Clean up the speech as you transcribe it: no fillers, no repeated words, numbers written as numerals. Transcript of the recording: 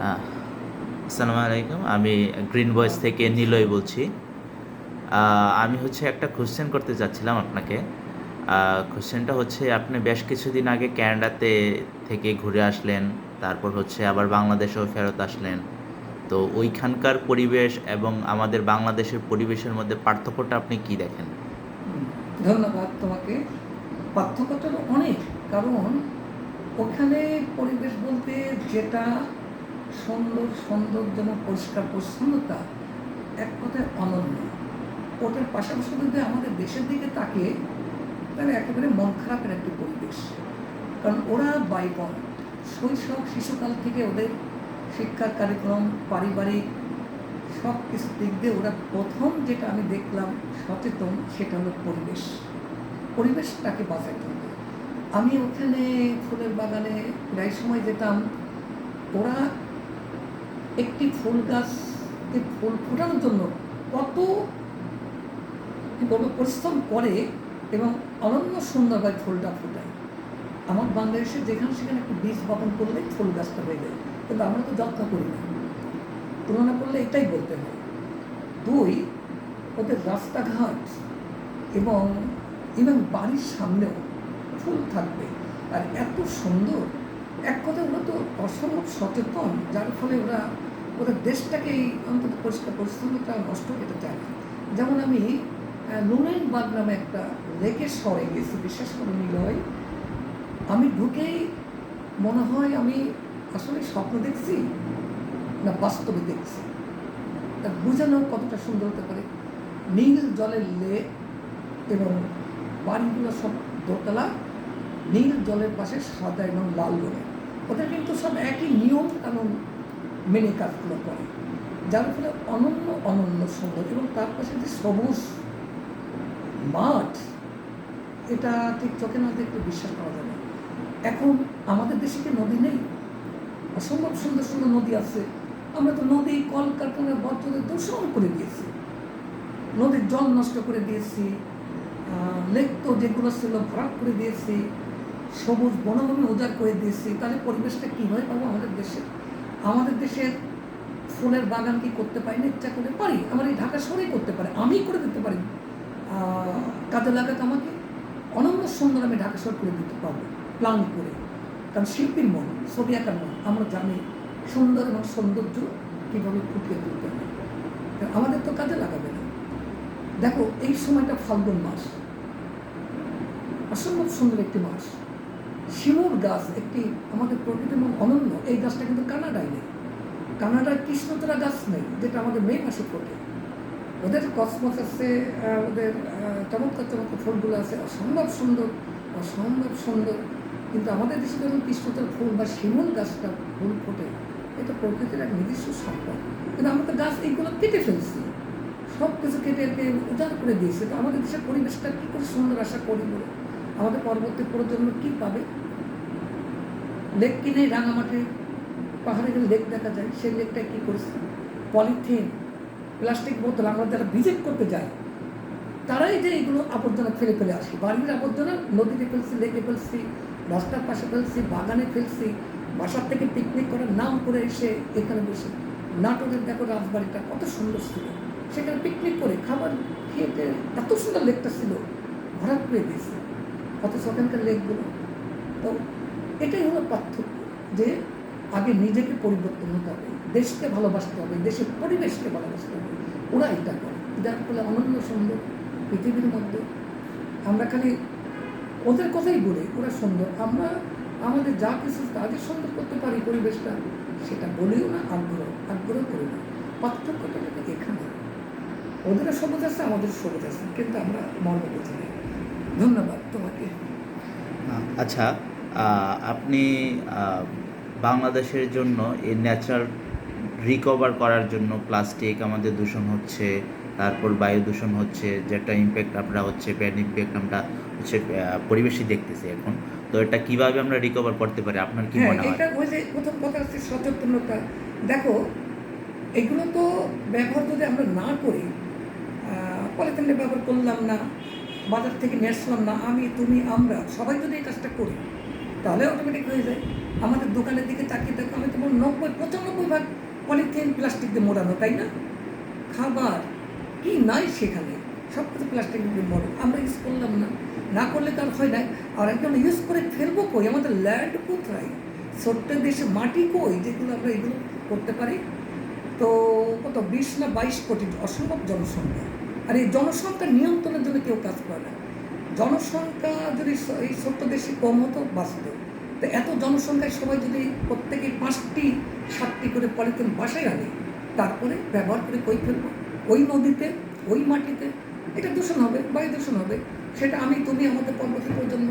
আহ, আসসালামু আলাইকুম। আমি গ্রিন ভয়েস থেকে নিলয় বলছি। আমি হচ্ছে একটা কোশ্চেন করতে চাচ্ছিলাম আপনাকে। কোশ্চেনটা হচ্ছে, আপনি বেশ কিছুদিন আগে ক্যানাডাতে থেকে ঘুরে আসলেন, তারপর হচ্ছে আবার বাংলাদেশেও ফেরত আসলেন। তো ওইখানকার পরিবেশ এবং আমাদের বাংলাদেশের পরিবেশের মধ্যে পার্থক্যটা আপনি কি দেখেন? হুম, ধন্যবাদ তোমাকে। পার্থক্যটা তো অনেক, কারণ ওখানে পরিবেশ বলতে যেটা সুন্দর সৌন্দর্য এবং পরিষ্কার পরিচ্ছন্নতা এক কথায় অনন্য। ওটার পাশাপাশি যদি আমাদের দেশের দিকে তাকিয়ে, তাহলে একেবারে মন খারাপের একটি পরিবেশ। কারণ ওরা বাইবন শৈশব শিশুকাল থেকে ওদের শিক্ষার কার্যক্রম, পারিবারিক সব কিছু দিক দিয়ে ওরা প্রথম যেটা আমি দেখলাম সচেতন, সেটা হলো পরিবেশ। পরিবেশটাকে বাঁচাতে হবে। আমি ওখানে ফুলের বাগানে প্রায় সময় যেতাম। ওরা একটি ফুল গাছকে ফুল ফোটানোর জন্য কত বড় পরিশ্রম করে এবং অনন্য সুন্দরভাবে ফুলটা ফোটায়। আমার বাংলাদেশে যেখানে সেখানে একটু বীজ বপন করলে ফুল গাছটা হয়ে যায়, কিন্তু আমরা তো যত্ন করি না। তুলনা করলে এটাই বলতে হয়। দুই, ওদের রাস্তাঘাট এবং এবং বাড়ির সামনেও ফুল থাকবে, আর এত সুন্দর। এক কথা, ওরা তো অসম্ভব সচেতন, যার ফলে ওরা ওদের দেশটাকেই অন্তত পরিষ্কার পরিচ্ছন্নতা নষ্ট করতে চায় না। যেমন আমি নুরেনবার্গ নামে একটা লেকের শহরে গেছি, বিশ্বাস করে নিলয়। আমি ঢুকেই মনে হয় আমি আসলে স্বপ্ন দেখছি না বাস্তবে দেখছি। তা বোঝানো কতটা সুন্দর হতে পারে। নীল জলের লেক এবং বাড়িগুলো সব দোতলা, নীল জলের পাশে সাদা এবং লাল রঙের। ওদের কিন্তু সব একই নিয়ম কানুন মেনে কাজগুলো করে, যার ফলে অনন্য অনন্য সুন্দর। এবং তার পাশে যে সবুজ মাঠ, এটা ঠিক চোখে না দেখলে বিশ্বাস করা যাবে। এখন আমাদের দেশে কি নদী নেই? অসম্ভব সুন্দর সুন্দর নদী আছে। আমরা তো নদী কলকারখানার বর্জ্যদের দূষণ করে দিয়েছি, নদীর জল নষ্ট করে দিয়েছি, লেক তো যেগুলো ছিল ভরাট করে দিয়েছি, সবুজ বনভূমি উজাড় করে দিয়েছি। তাহলে পরিবেশটা কীভাবে পাবো আমাদের দেশে? আমাদের দেশের ফুলের বাগান কি করতে পারি না? ইচ্ছা করে পারি। আমার এই ঢাকা শহরেই করতে পারে, আমি করে দিতে পারি। কাজে লাগাতে আমাকে অনন্য সুন্দর আমি ঢাকা শহর করে দিতে পারবো প্ল্যান করে। কারণ শিল্পীর মন, ছবি আঁকার মন, আমরা জানি সুন্দর এবং সৌন্দর্য কীভাবে ফুটিয়ে তুলতে হয়। আমাদের তো কাজে লাগাবে না। দেখো, এই সময়টা ফাল্গুন মাস, অসম্ভব সুন্দর একটি মাস। শিমুল গাছ একটি আমাদের প্রকৃতির মন অনন্য। এই গাছটা কিন্তু কানাডায় নেই। কানাডার কৃষ্ণচূড়া গাছ নেই, যেটা আমাদের মে মাসে ফোটে। ওদের কসমস আছে, ওদের চমৎকার চমৎকার ফুলগুলো আছে, অসম্ভব সুন্দর, অসম্ভব সুন্দর। কিন্তু আমাদের দেশে যখন কৃষ্ণচূড়া ফুল বা শিমুল গাছটা ফুল ফোটে, এটা প্রকৃতির এক নিজস্ব সম্পদ। কিন্তু আমরা তো গাছ এইগুলো কেটে ফেলছি, সব কিছু কেটে উজাড় করে দিয়েছে। তো আমাদের দেশের পরিবেশটা কী করে সুন্দর আশা করি বলে আমাদের পরবর্তী প্রজন্ম কী পাবে? লেক কিনে রাঙামাটি পাহাড়ে গেলে লেক দেখা যায়, সেই লেকটা কী করেছে? পলিথিন, প্লাস্টিক বোতল। আমরা যারা ভিজিট করতে যাই, তারাই যে এগুলো আবর্জনা ফেলে ফেলে আসি। বাড়ির আবর্জনা নদীতে ফেলছি, লেকে ফেলছি, রাস্তার পাশে ফেলছি, বাগানে ফেলছি। বাসার থেকে পিকনিক করার নাম করে এসে এখানে বসে। নাটোরের দেখো রাজবাড়িটা কত সুন্দর ছিল, সেখানে পিকনিক করে খাবার খেয়ে এত সুন্দর লেকটা ছিল, ভরাট করে দিয়েছে। অথচ ওখানকার লেকগুলো তো। এটাই হলো পার্থক্য, যে আগে নিজেকে পরিবর্তন হতে হবে, দেশকে ভালোবাসতে হবে, দেশের পরিবেশকে ভালোবাসতে হবে। ওরা এটা করে, যার ফলে অনন্য সুন্দর পৃথিবীর মধ্যে। আমরা খালি ওদের কথাই বলি ওরা সুন্দর, আমরা আমাদের যা কিছু কাজে সুন্দর করতে পারি পরিবেশটা, সেটা বলিও না, আগ্রহ করি না। পার্থক্যটা এখানে। ওদেরও সবুজ আছে, আমাদের সবুজ আছে, কিন্তু আমরা মর্ম বুঝি না। ধন্যবাদ তোমাকে। আচ্ছা, আপনি বাংলাদেশের জন্য এই ন্যাচারাল রিকভার করার জন্য প্লাস্টিক আমাদের দূষণ হচ্ছে, তারপর বায়ু দূষণ হচ্ছে, যেটা ইম্প্যাক্ট আমরা হচ্ছে ব্যাড ইম্প্যাক্ট আমরা হচ্ছে পরিবেশে দেখতেছি এখন। তো এটা কিভাবে আমরা রিকভার করতে পারি, আপনার কি হ্যাঁ, মনে হয়? এটা ওই যে প্রথম কথা হচ্ছে সচেতনতা। দেখো, এগুলো তো ব্যবহার যদি আমরা না করি, পলিথিনের ব্যবহার করলাম না, বাজার থেকে নিয়ে আসলাম না, আমি তুমি আমরা সবাই যদি এই কাজটা করি, তাহলে অটোমেটিক হয়ে যায়। আমাদের দোকানের দিকে তাকিয়ে দেখো, আমি তোমার ৯০-৯৫ বেশিরভাগ পলিথিন প্লাস্টিক দিয়ে মোড়ানো, তাই না? খাবার কি নাই সেখানে, সব কিছু প্লাস্টিক দিয়ে মোড়ানো। আমরা ইউজ করলাম না, না করলে তো আর হয় না। আর একজন ইউজ করে ফেলবো কই? আমাদের ল্যান্ড কোথায়? ছোট্ট দেশে মাটি কই যেগুলো আমরা এগুলো করতে পারি? তো কত 20 না 22 কোটি অসম্ভব জনসংখ্যা। আর এই জনসংখ্যা নিয়ন্ত্রণের জন্য কেউ কাজ করে না। জনসংখ্যা যদি এই ছোট্ট দেশে কম হতো বাঁচত। তো এত জনসংখ্যায় সবাই যদি প্রত্যেকে 5টি 7টি করে পলিথিন বাসায় আনে, তারপরে ব্যবহার করে কই ফেলবো? ওই নদীতে, ওই মাটিতে। এটা দূষণ হবে, বায়ু দূষণ হবে। সেটা আমি, তুমি, আমাদের পরবর্তী প্রজন্ম